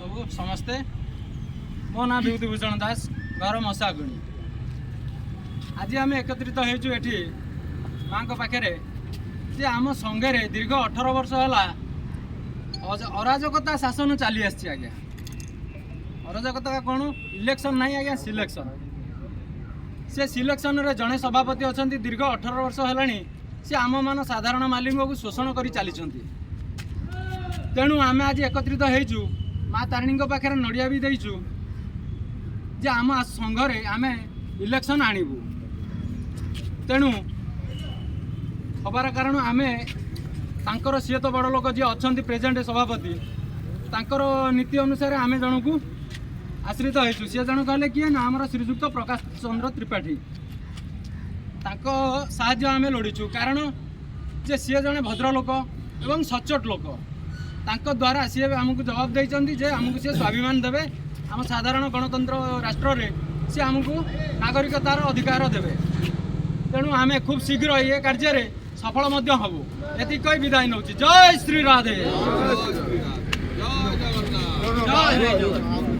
सब समस्ते मो ना विभूतिभूषण दास घर मशागुणी आज आम एकत्रित होइछु एठी माँ पाखे जे आम संगे दीर्घ 18 वर्ष है अराजकता शासन चली आज्ञा अराजकता कौन इलेक्शन नहीं आज्ञा सिलेक्शन से सिलेक्शन रे जड़े सभापति अच्छा दीर्घ 18 वर्ष है सी आम मान साधारण मालिक को शोषण कर चली तेणु आम आज एकत्रित होइछु माँ तारिणी पाखे नड़िया भी देचु जे आम संघरे आम इलेक्शन आणबू तेणु हबार कारण आम तांकर सी तो बड़ लोक जी अच्छा प्रेजेंट सभापति तांकर नीति अनुसार आम जन को आश्रित होइछु सी जन कहले किए ना आमर श्रीजुक्त प्रकाश चंद्र त्रिपाठी तांको साहाय्य आम लोड़ीचु कारण जे सी जने भद्रलोक एवं सचोट लोक तांको द्वारा सी आमको जवाब देइचंदी जे आमको सी स्वाभिमान देवे आम साधारण गणतंत्र राष्ट्र रे सी आमको नागरिकतार अधिकार देवे तेणु आम खूब शीघ्र ये कार्य सफल हबू एति कई विदाय नौ जय श्री राधे।